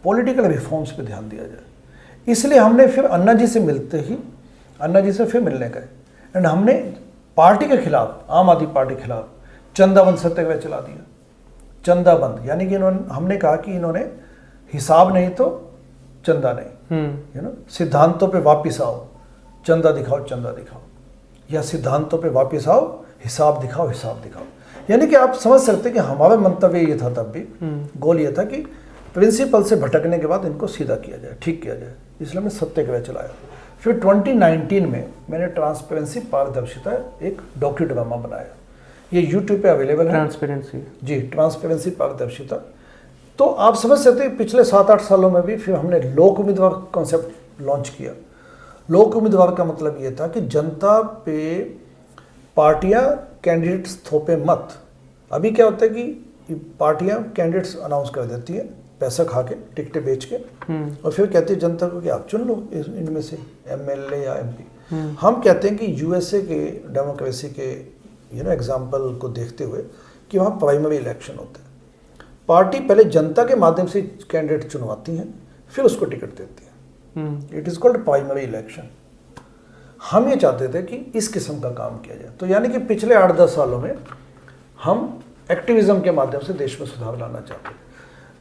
Speaker 2: पॉलिटिकल रिफॉर्म्स पे ध्यान दिया जाए, इसलिए हमने फिर अन्ना जी से फिर मिलने गए एंड हमने पार्टी के खिलाफ, आम आदमी पार्टी के खिलाफ चंदाबंद सत्याग्रह चला दिया। चंदाबंद यानी कि हमने कहा कि इन्होंने हिसाब नहीं तो चंदा नहीं, यू नो। सिद्धांतों पे वापस आओ, चंदा दिखाओ, चंदा दिखाओ, या सिद्धांतों पे वापस आओ, हिसाब दिखाओ, हिसाब दिखाओ। यानी कि आप समझ सकते हैं कि हमारा मंतव्य ये था, तब भी गोल ये था कि प्रिंसिपल से भटकने के बाद इनको सीधा किया जाए, ठीक किया जाए, इसलिए हमने सत्याग्रह चलाया। फिर 2019 में मैंने ट्रांसपेरेंसी, पारदर्शिता, एक डॉक्यू ड्रामा बनाया, ये यूट्यूब पे अवेलेबल है।
Speaker 1: ट्रांसपेरेंसी, जी,
Speaker 2: ट्रांसपेरेंसी, पारदर्शिता। तो आप समझ सकते हैं पिछले 7-8 सालों में भी फिर हमने लोक उम्मीदवार कॉन्सेप्ट लॉन्च किया। लोक उम्मीदवार का मतलब ये था कि जनता पे पार्टियां कैंडिडेट्स थोपे मत। अभी क्या होता है कि पार्टियां कैंडिडेट्स अनाउंस कर देती है पैसा खा के, टिकटें बेच के, और फिर कहती है जनता को कि आप चुन लो इनमें से एमएलए या एमपी। हम कहते हैं कि यूएसए के डेमोक्रेसी के एग्जाम्पल को देखते हुए कि वहाँ प्राइमरी इलेक्शन होता है, पार्टी पहले जनता के माध्यम से कैंडिडेट चुनवाती हैं, फिर उसको टिकट देती है। It is called primary election. हम ये चाहते थे कि इस किस्म का काम किया जाए। तो यानी कि पिछले 8-10 सालों में हम एक्टिविज्म के माध्यम से देश में सुधार लाना चाहते हैं।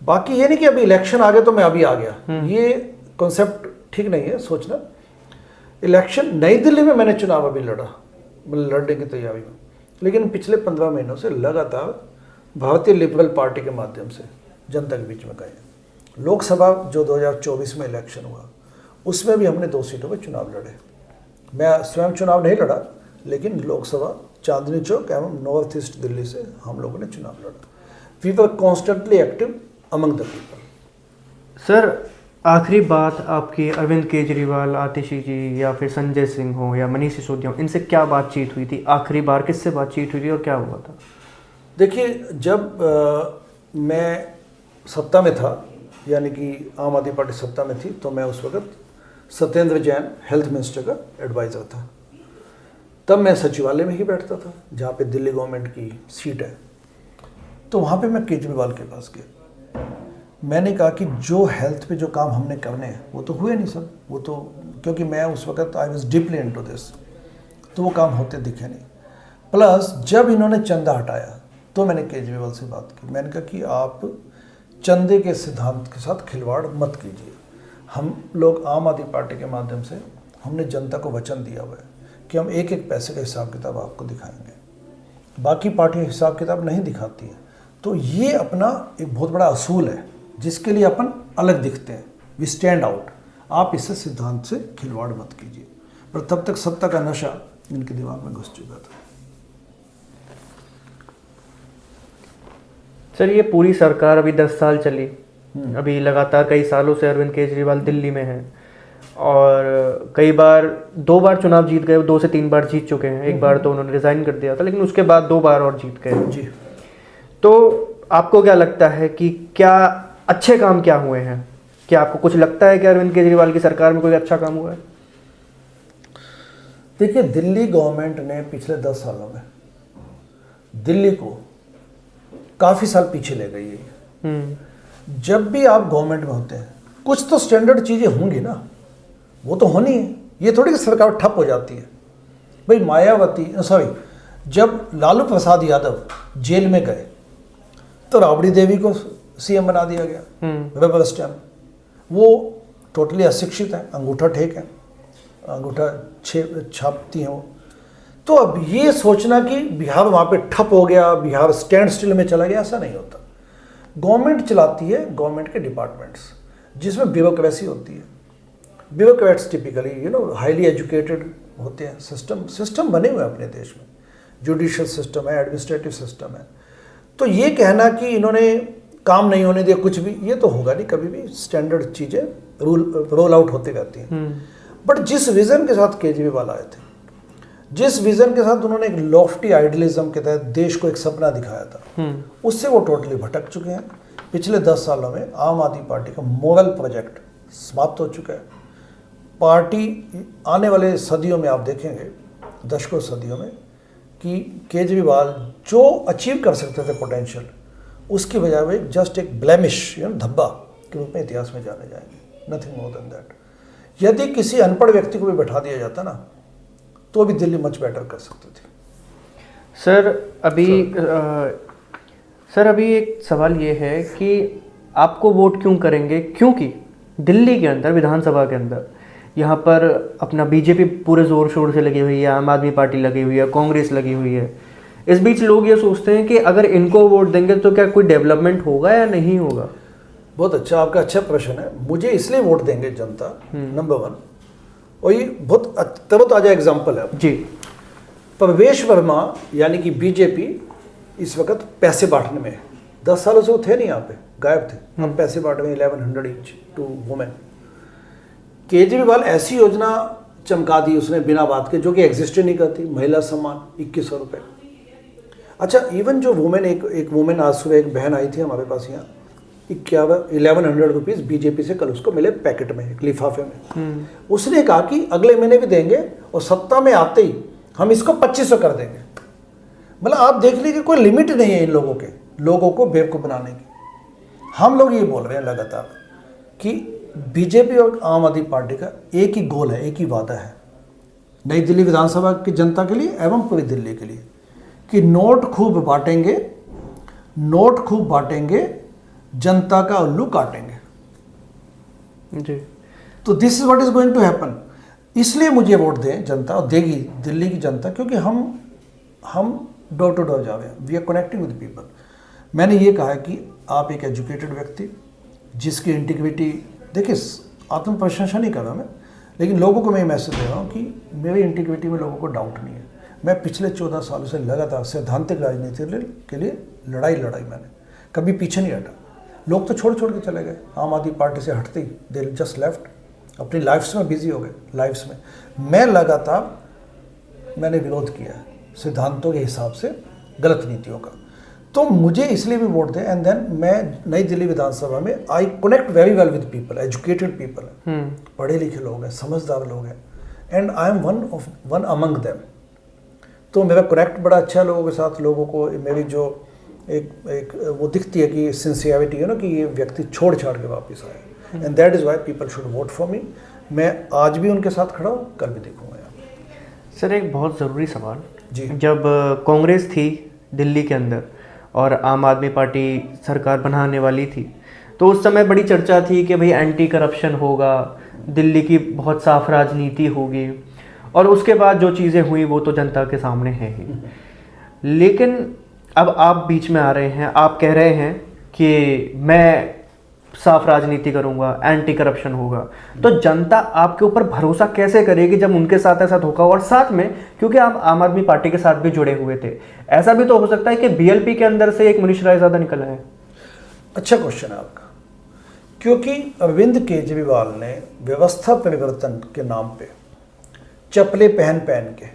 Speaker 2: बाकी ये नहीं कि अभी इलेक्शन आ गया तो मैं अभी आ गया, ये कॉन्सेप्ट ठीक नहीं है सोचना। इलेक्शन नई दिल्ली में मैंने चुनाव अभी लड़ा, मतलब लड़ने की तैयारी में, लेकिन पिछले 15 महीनों से लगातार भारतीय लिबरल पार्टी के माध्यम से जनता के बीच में गए। लोकसभा जो 2024 में इलेक्शन हुआ उसमें भी हमने 2 सीटों पर चुनाव लड़े। मैं स्वयं चुनाव नहीं लड़ा, लेकिन लोकसभा चांदनी चौक एवं नॉर्थ ईस्ट दिल्ली से हम लोगों ने चुनाव लड़ा। We were constantly active among the people.
Speaker 1: Sir, आखिरी बात आपकी अरविंद केजरीवाल, आतिशी जी, या फिर संजय सिंह हो या मनीष सिसोदिया, इनसे क्या बातचीत हुई थी? आखिरी बार किससे बातचीत हुई थी और क्या हुआ था?
Speaker 2: देखिए, जब मैं सत्ता में था, यानी कि आम आदमी पार्टी सत्ता में थी, तो मैं उस वक्त सत्येंद्र जैन हेल्थ मिनिस्टर का एडवाइज़र था। तब मैं सचिवालय में ही बैठता था, जहाँ पे दिल्ली गवर्नमेंट की सीट है। तो वहाँ पे मैं केजरीवाल के पास गया। मैंने कहा कि जो हेल्थ पे जो काम हमने करने हैं वो तो हुए नहीं सब, वो तो, क्योंकि मैं उस वक्त I was deeply into this, तो वो काम होते दिखे नहीं। प्लस जब इन्होंने चंदा हटाया तो मैंने केजरीवाल से बात की। मैंने कहा कि आप चंदे के सिद्धांत के साथ खिलवाड़ मत कीजिए। हम लोग आम आदमी पार्टी के माध्यम से हमने जनता को वचन दिया हुआ है कि हम एक एक पैसे का हिसाब किताब आपको दिखाएंगे। बाकी पार्टी हिसाब किताब नहीं दिखाती है, तो ये अपना एक बहुत बड़ा असूल है जिसके लिए अपन अलग दिखते हैं, वी स्टैंड आउट। आप इससे सिद्धांत से खिलवाड़ मत कीजिए। पर तब तक सत्ता का नशा इनके दिमाग में घुस चुका था।
Speaker 1: सर, ये पूरी सरकार अभी 10 साल चली, अभी लगातार कई सालों से अरविंद केजरीवाल दिल्ली में हैं और कई बार 2 बार चुनाव जीत गए, 2 से 3 बार जीत चुके हैं। एक बार तो उन्होंने रिजाइन कर दिया था, लेकिन उसके बाद 2 बार और जीत गए
Speaker 2: जी।
Speaker 1: तो आपको क्या लगता है कि क्या अच्छे काम क्या हुए हैं? क्या आपको कुछ लगता है कि अरविंद केजरीवाल की सरकार में कोई अच्छा काम हुआ है?
Speaker 2: देखिए, दिल्ली गवर्नमेंट ने पिछले 10 सालों में दिल्ली को काफ़ी साल पीछे ले गई है। जब भी आप गवर्नमेंट में होते हैं कुछ तो स्टैंडर्ड चीज़ें होंगी ना, वो तो होनी है। ये थोड़ी कि सरकार ठप हो जाती है। भाई जब लालू प्रसाद यादव जेल में गए तो राबड़ी देवी को सीएम बना दिया गया, रबर स्टैम्प। वो टोटली अशिक्षित है, अंगूठा ठेक है, अंगूठा छापती हैं वो। तो अब ये सोचना कि बिहार वहाँ पे ठप हो गया, बिहार स्टैंड स्टिल में चला गया, ऐसा नहीं होता। गवर्नमेंट चलाती है गवर्नमेंट के डिपार्टमेंट्स, जिसमें ब्यूरोक्रेसी होती है। ब्यूरोक्रेट्स टिपिकली हाईली एजुकेटेड होते हैं। सिस्टम बने हुए हैं अपने देश में, जुडिशियल सिस्टम है, एडमिनिस्ट्रेटिव सिस्टम है। तो ये कहना कि इन्होंने काम नहीं होने दिया कुछ भी, ये तो होगा नहीं कभी भी। स्टैंडर्ड चीज़ें रोल आउट होती रहती हैं। बट जिस विज़न के साथ केजरीवाल आए थे, जिस विज़न के साथ उन्होंने एक लॉफ्टी आइडियलिज्म के तहत देश को एक सपना दिखाया था, उससे वो टोटली भटक चुके हैं। पिछले 10 सालों में आम आदमी पार्टी का मोरल प्रोजेक्ट समाप्त हो चुका है। पार्टी आने वाले सदियों में आप देखेंगे, दशकों सदियों में, कि केजरीवाल जो अचीव कर सकते थे पोटेंशियल, उसकी बजाय वे जस्ट एक ब्लेमिश धब्बा के रूप में इतिहास में जाने जाएंगे, नथिंग मोर देन दैट। यदि किसी अनपढ़ व्यक्ति को भी बैठा दिया जाता ना, तो भी दिल्ली मच बेटर कर सकती थी।
Speaker 1: सर अभी एक सवाल ये है कि आपको वोट क्यों करेंगे? क्योंकि दिल्ली के अंदर विधानसभा के अंदर यहाँ पर अपना बीजेपी पूरे ज़ोर शोर से लगी हुई है, आम आदमी पार्टी लगी हुई है, कांग्रेस लगी हुई है। इस बीच लोग ये सोचते हैं कि अगर इनको वोट देंगे तो क्या कोई डेवलपमेंट होगा या नहीं होगा।
Speaker 2: बहुत अच्छा, आपका अच्छा प्रश्न है। मुझे इसलिए वोट देंगे जनता, नंबर 1, और ये बहुत तरोताजा एग्जाम्पल है
Speaker 1: जी।
Speaker 2: प्रवेश वर्मा यानी कि बीजेपी इस वक्त पैसे बांटने में है। 10 सालों से वो थे नहीं यहाँ पे, गायब थे। हम पैसे बांट रहे हैं 1100 ईच टू वुमेन। केजरीवाल ऐसी योजना चमका दी उसने बिना बात के, जो कि एग्जिस्ट नहीं करती। महिला सम्मान 2100 रुपये। अच्छा, इवन जो वुमेन, एक वुमेन आज सुबह एक बहन आई थी हमारे पास यहाँ, 1100 रुपीज़ बीजेपी से कल उसको मिले पैकेट में, एक लिफाफे में। उसने कहा कि अगले महीने भी देंगे और सत्ता में आते ही हम इसको 2500 कर देंगे। मतलब आप देख लीजिए, कोई लिमिट नहीं है इन लोगों को बेवकूफ़ बनाने की। हम लोग ये बोल रहे हैं लगातार कि बीजेपी और आम आदमी पार्टी का एक ही गोल है, एक ही वादा है नई दिल्ली विधानसभा की जनता के लिए एवं पूरी दिल्ली के लिए, कि नोट खूब बांटेंगे, जनता का उल्लू काटेंगे
Speaker 1: जी।
Speaker 2: तो this is what is going to happen. इसलिए मुझे वोट दें जनता, और देगी दिल्ली की जनता, क्योंकि हम डोर टू डोर जा रहे हैं, we are connecting with people. मैंने ये कहा है कि आप एक एजुकेटेड व्यक्ति जिसकी इंटीग्रिटी, देखिए आत्म प्रशंसा नहीं कर रहा मैं, लेकिन लोगों को मैं मैसेज दे रहा हूँ कि मेरी इंटीग्रिटी में लोगों को डाउट नहीं है। मैं पिछले 14 सालों से लगातार सैद्धांतिक राजनीति के लिए लड़ाई मैंने कभी पीछे नहीं हटा। लोग तो छोड़ के चले गए, आम आदमी पार्टी से हटते ही दे जस्ट लेफ्ट, अपनी लाइफ्स में बिजी हो गए लाइफ्स में। मैं लगातार मैंने विरोध किया है सिद्धांतों के हिसाब से गलत नीतियों का। तो मुझे इसलिए भी वोट दें, एंड देन मैं नई दिल्ली विधानसभा में I connect very well with people, educated people, पढ़े लिखे लोग हैं, समझदार लोग हैं, and I am one among them. तो मेरा कनेक्ट बड़ा अच्छा है लोगों के साथ। लोगों को मेरी जो एक वो दिखती है कि सिंसियरिटी है ना, कि ये व्यक्ति छोड़ छाड़ के वापस आए, and that is why people should vote for me. मैं आज भी उनके साथ खड़ा हूँ, कल भी देखूंगा यहाँ।
Speaker 1: सर एक बहुत ज़रूरी सवाल
Speaker 2: जी।
Speaker 1: जब कांग्रेस थी दिल्ली के अंदर और आम आदमी पार्टी सरकार बनाने वाली थी, तो उस समय बड़ी चर्चा थी कि भाई एंटी करप्शन होगा, दिल्ली की बहुत साफ राजनीति होगी, और उसके बाद जो चीज़ें हुई वो तो जनता के सामने है ही। लेकिन अब आप बीच में आ रहे हैं, आप कह रहे हैं कि मैं साफ राजनीति करूंगा, एंटी करप्शन होगा, तो जनता आपके ऊपर भरोसा कैसे करेगी जब उनके साथ ऐसा धोखा हो? और साथ में क्योंकि आप आम आदमी पार्टी के साथ भी जुड़े हुए थे, ऐसा भी तो हो सकता है कि बीएलपी के अंदर से एक मनीष रायजादा निकला है।
Speaker 2: अच्छा क्वेश्चन है आपका, क्योंकि अरविंद केजरीवाल ने व्यवस्था परिवर्तन के नाम पे चप्पलें पहन के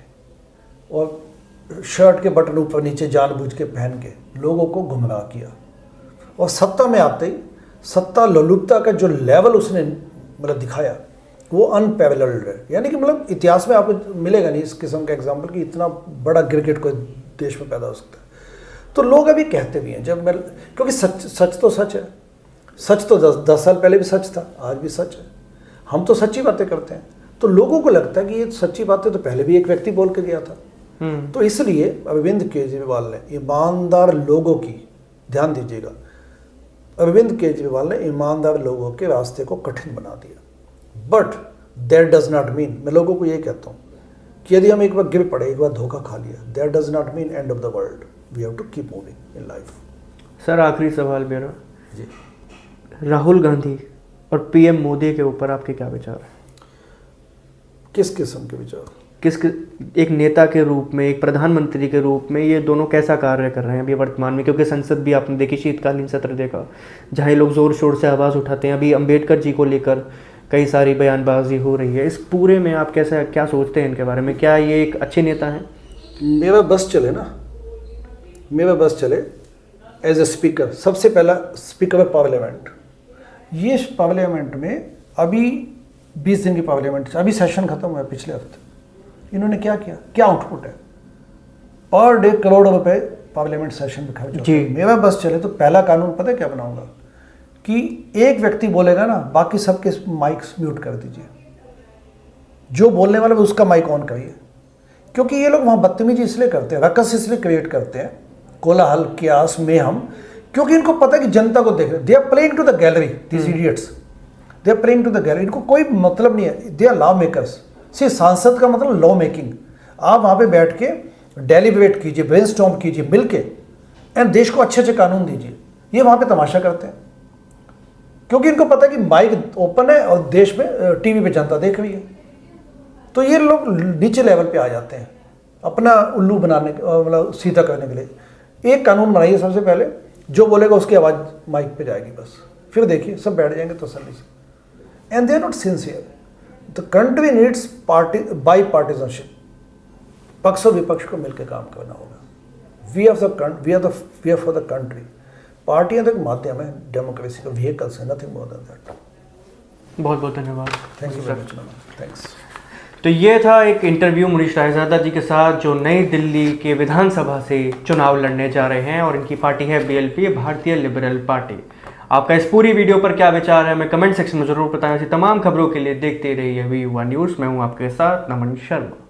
Speaker 2: और शर्ट के बटन ऊपर नीचे जानबूझ के पहन के लोगों को गुमराह किया, और सत्ता में आते ही सत्ता लोलुपता का जो लेवल उसने मतलब दिखाया वो अनपैरेलल्ड है। यानी कि मतलब इतिहास में आपको मिलेगा नहीं इस किस्म का एग्जाम्पल कि इतना बड़ा गिरगिट कोई देश में पैदा हो सकता है। तो लोग अभी कहते भी हैं, जब मैं, क्योंकि सच तो सच है, सच तो 10 साल पहले भी सच था, आज भी सच है। हम तो सच्ची बातें करते हैं, तो लोगों को लगता है कि ये सच्ची बातें तो पहले भी एक व्यक्ति बोल के गया था। तो इसलिए अरविंद केजरीवाल ने ईमानदार लोगों की, ध्यान दीजिएगा, अरविंद केजरीवाल ने ईमानदार लोगों के रास्ते को कठिन बना दिया। But that does not mean, मैं लोगों को ये कहता हूँ कि यदि हम एक बार गिर पड़े, एक बार धोखा खा लिया, that does not mean end of the world. We have to keep moving in life.
Speaker 1: Sir आखिरी सवाल मेरा
Speaker 2: जी,
Speaker 1: राहुल गांधी और पीएम मोदी के ऊपर आपके क्या विचार है?
Speaker 2: किस किस्म के विचार?
Speaker 1: एक नेता के रूप में, एक प्रधानमंत्री के रूप में ये दोनों कैसा कार्य कर रहे हैं अभी वर्तमान में? क्योंकि संसद भी आपने देखी, शीतकालीन सत्र देखा जहाँ ये लोग जोर शोर से आवाज़ उठाते हैं। अभी अंबेडकर जी को लेकर कई सारी बयानबाजी हो रही है। इस पूरे में आप क्या सोचते हैं इनके बारे में? क्या ये एक अच्छे नेता हैं?
Speaker 2: मेरा बस चले ना, मेरा बस चले एज ए स्पीकर, सबसे पहला स्पीकर ऑफ पार्लियामेंट। ये पार्लियामेंट में अभी 20 दिन की पार्लियामेंट, अभी सेशन खत्म हुआ है पिछले हफ्ते। इन्होंने क्या किया, क्या आउटपुट है? पर डे करोड़ों रुपए पार्लियामेंट सेशन में खर्च होते हैं। मेरा बस चले तो पहला कानून पता है क्या बनाऊंगा, कि एक व्यक्ति बोलेगा ना, बाकी सबके माइक्स म्यूट कर दीजिए, जो बोलने वाला उसका माइक ऑन करिए। क्योंकि ये लोग वहाँ बदतमीजी इसलिए करते हैं, रकस इसलिए क्रिएट करते हैं, कोलाहल, क्यास में हम, क्योंकि इनको पता है कि जनता को देख रहे, they are playing to the gallery, these idiots. They are playing to the gallery, इनको कोई मतलब नहीं है, they are lawmakers. See सांसद का मतलब लॉ मेकिंग, आप वहाँ पे बैठ के डेलिब्रेट कीजिए, ब्रेनस्टॉर्म कीजिए मिल के, एंड देश को अच्छे अच्छे कानून दीजिए। ये वहाँ पे तमाशा करते हैं क्योंकि इनको पता है कि माइक ओपन है और देश में टीवी पे जनता देख रही है। तो ये लोग नीचे लेवल पे आ जाते हैं अपना उल्लू बनाने, मतलब सीधा करने के लिए। एक कानून बनाइए सबसे पहले, जो बोलेगा उसकी आवाज़ माइक पे जाएगी बस, फिर देखिए सब बैठ जाएंगे तसल्ली से। And they are not sincere. The country needs party by partisanship, पक्ष और विपक्ष को मिलकर काम करना होगा। We are for the country. पार्टियां तो एक माध्यम है, डेमोक्रेसी का व्हीकल्स है, नथिंग मोर देन दैट।
Speaker 1: बहुत बहुत धन्यवाद।
Speaker 2: Thank you very much. Thanks.
Speaker 1: तो ये था एक इंटरव्यू मुनीश रायजादा जी के साथ, जो नई दिल्ली के विधानसभा से चुनाव लड़ने जा रहे हैं और इनकी पार्टी है BLP, भारतीय लिबरल पार्टी। आपका इस पूरी वीडियो पर क्या विचार है हमें कमेंट सेक्शन में जरूर बताएं। ऐसी तमाम खबरों के लिए देखते रहिए VUA न्यूज़। मैं हूँ आपके साथ नमन शर्मा।